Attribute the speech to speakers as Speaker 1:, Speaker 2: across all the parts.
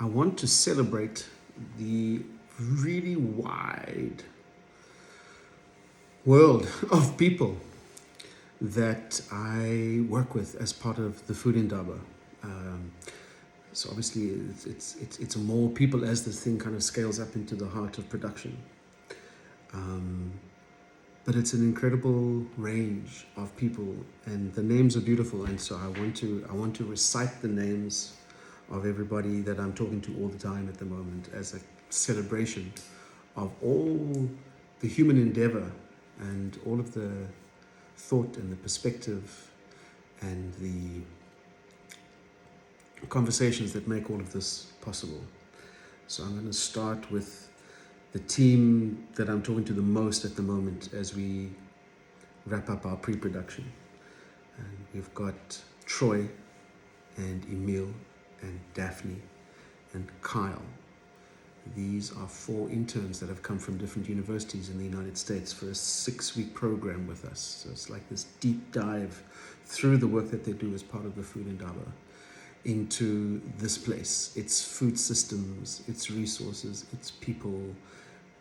Speaker 1: I want to celebrate the really wide world of people that I work with as part of the Food Indaba. Um, so obviously it's more people as this thing kind of scales up into the heart of production. Um, but it's an incredible range of people, and the names are beautiful. And so I want to recite the names of everybody that I'm talking to all the time at the moment as a celebration of all the human endeavor and all of the thought and the perspective and the conversations that make all of this possible. So I'm going to start with the team that I'm talking to the most at the moment as we wrap up our pre-production. And we've got Troy and Emil and Daphne and Kyle. These are 4 interns that have come from different universities in the United States for a 6-week program with us. So it's like this deep dive through the work that they do as part of the Food Indaba into this place, its food systems, its resources, its people.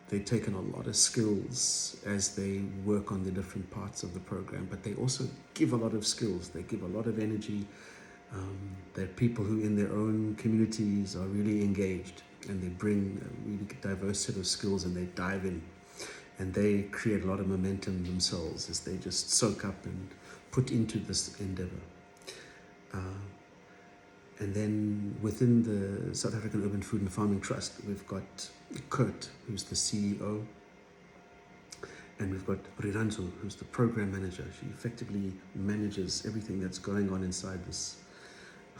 Speaker 1: They've taken a lot of skills as they work on the different parts of the program, but they also give a lot of skills. They give a lot of energy. They're people who in their own communities are really engaged, and they bring a really diverse set of skills, and they dive in, and they create a lot of momentum themselves as they just soak up and put into this endeavor. And then within the South African Urban Food and Farming Trust, we've got Kurt, who's the CEO, and we've got Riranzo, who's the program manager. She effectively manages everything that's going on inside this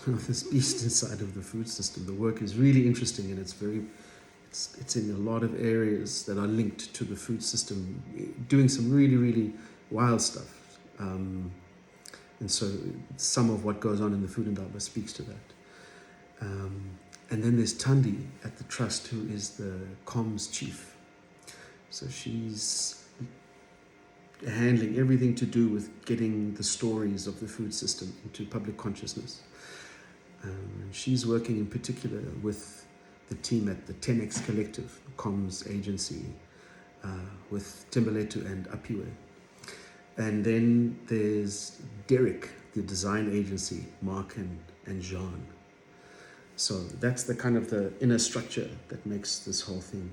Speaker 1: this eastern side of the food system. The work is really interesting, and it's in a lot of areas that are linked to the food system, doing some really, really wild stuff. And so some of what goes on in the Food Indaba speaks to that. And then there's Tandi at the Trust, who is the comms chief. So she's handling everything to do with getting the stories of the food system into public consciousness. And she's working in particular with the team at the 10X Collective, comms agency, with Timberletu and Apiwe. And then there's Derek, the design agency, Mark and Jean. So that's the kind of the inner structure that makes this whole thing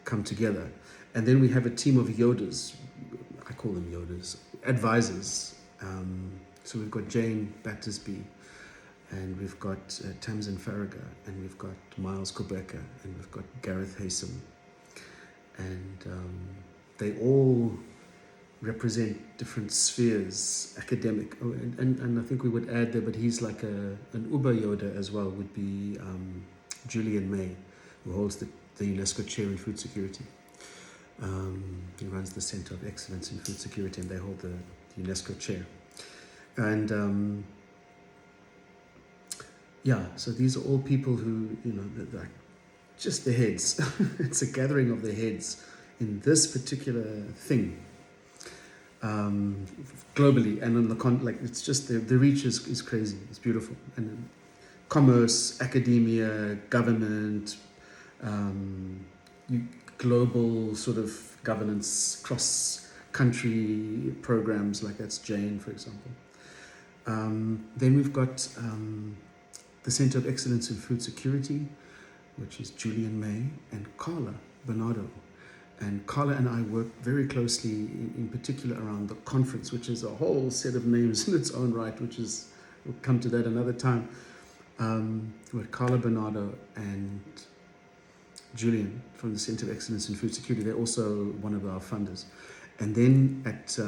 Speaker 1: come together. And then we have a team of Yodas, I call them Yodas, advisors. So we've got Jane Battersby, and we've got Tamsin Farragher, and we've got Miles Kobeka, and we've got Gareth Haysom. And they all represent different spheres, academic. Oh, and I think we would add there, but he's like an Uber Yoda as well, would be Julian May, who holds the UNESCO chair in food security. He runs the Center of Excellence in Food Security, and they hold the UNESCO chair. And so these are all people who, they're just the heads. It's a gathering of the heads in this particular thing. Globally, and on the it's just the reach is crazy. It's beautiful. And commerce, academia, government, global sort of governance, cross-country programs, like that's Jane, for example. Then we've got the Center of Excellence in Food Security, which is Julian May and Carla Bernardo. And Carla and I work very closely, in particular around the conference, which is a whole set of names in its own right, we'll come to that another time. With Carla Bernardo and Julian from the Center of Excellence in Food Security. They're also one of our funders. And then at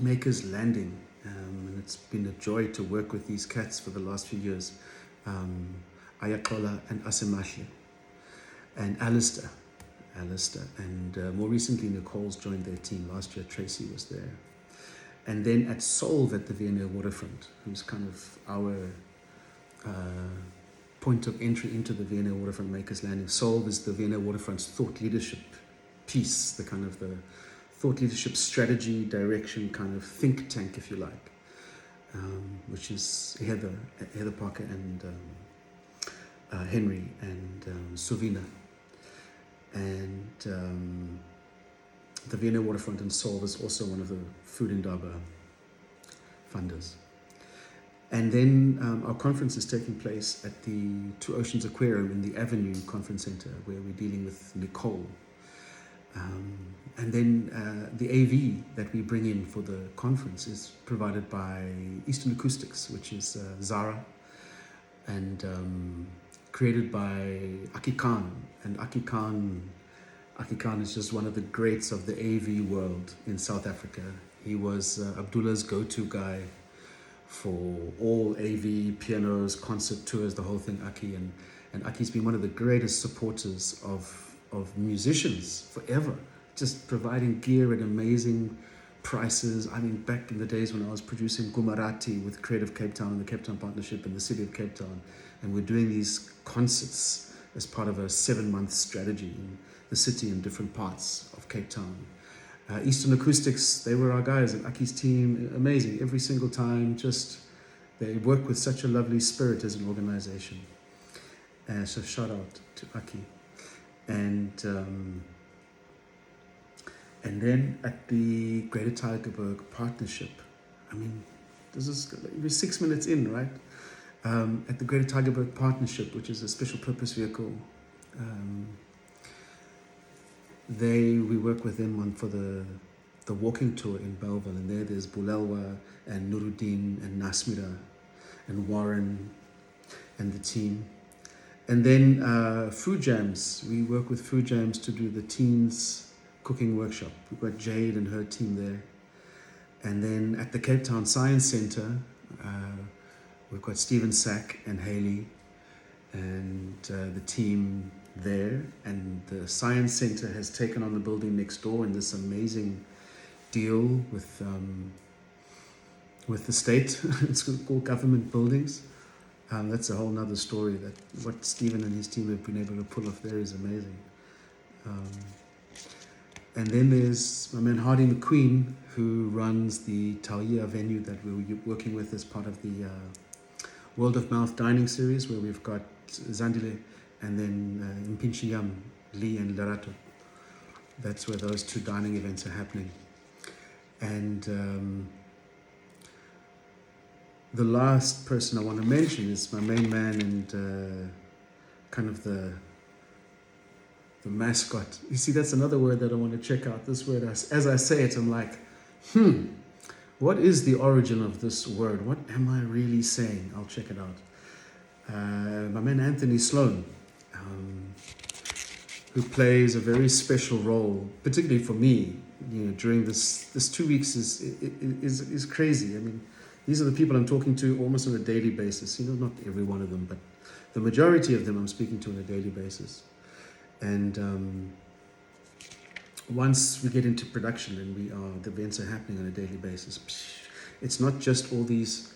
Speaker 1: Maker's Landing, and it's been a joy to work with these cats for the last few years, Ayakola and Asemahle, and Alistair, and more recently Nicole's joined their team. Last year Tracy was there. And then at Solve at the V&A Waterfront, who's kind of our point of entry into the V&A Waterfront Makers Landing. Solve is the V&A Waterfront's thought leadership piece, the kind of the thought leadership strategy, direction, kind of think tank, if you like, which is Heather Parker and Henry and Suvina. And the Vienna Waterfront in Seoul is also one of the Food Indaba funders. And then our conference is taking place at the Two Oceans Aquarium in the Avenue Conference Center, where we're dealing with Nicole. And then the AV that we bring in for the conference is provided by Eastern Acoustics, which is Zara, and created by Aki Khan. And Aki Khan is just one of the greats of the AV world in South Africa. He was Abdullah's go-to guy for all AV, pianos, concert tours, the whole thing, Aki. And Aki's been one of the greatest supporters of musicians forever, just providing gear at amazing prices. I mean, back in the days when I was producing Gumarati with Creative Cape Town and the Cape Town Partnership and the City of Cape Town, and we're doing these concerts as part of a 7-month strategy in the city and different parts of Cape Town. Eastern Acoustics, they were our guys, and Aki's team, amazing. Every single time, just they work with such a lovely spirit as an organization. So shout out to Aki. And then at the Greater Tygerberg Partnership, I mean, we're 6 minutes in, right? At the Greater Tygerberg Partnership, which is a special purpose vehicle, we work with them for the walking tour in Bellville, and there's Bulelwa and Nuruddin and Nasmira and Warren and the team. And then Food Jams, we work with Food Jams to do the teens cooking workshop. We've got Jade and her team there. And then at the Cape Town Science Centre, we've got Stephen Sack and Haley and the team there. And the Science Centre has taken on the building next door in this amazing deal with the state. It's called Government Buildings. That's a whole nother story. That what Stephen and his team have been able to pull off there is amazing. And then there's my man Hardy McQueen, who runs the Talia venue that we're working with as part of the World of Mouth Dining Series, where we've got Zandile and then Mpinchiyam, Lee and Lerato. That's where those 2 dining events are happening. And the last person I want to mention is my main man and kind of the mascot. You see, that's another word that I want to check out. This word, as I say it, I'm like, what is the origin of this word? What am I really saying? I'll check it out. My man Anthony Sloan, who plays a very special role, particularly for me, during this 2 weeks is crazy. I mean, these are the people I'm talking to almost on a daily basis. Not every one of them, but the majority of them I'm speaking to on a daily basis. And once we get into production and the events are happening on a daily basis, it's not just all these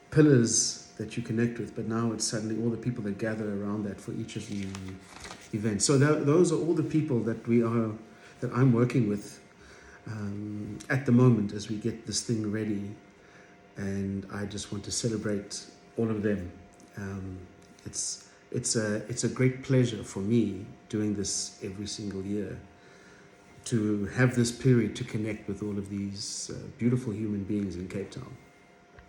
Speaker 1: pillars that you connect with, but now it's suddenly all the people that gather around that for each of the events. So those are all the people that I'm working with at the moment as we get this thing ready. And I just want to celebrate all of them. It's a great pleasure for me doing this every single year, to have this period to connect with all of these beautiful human beings in Cape Town.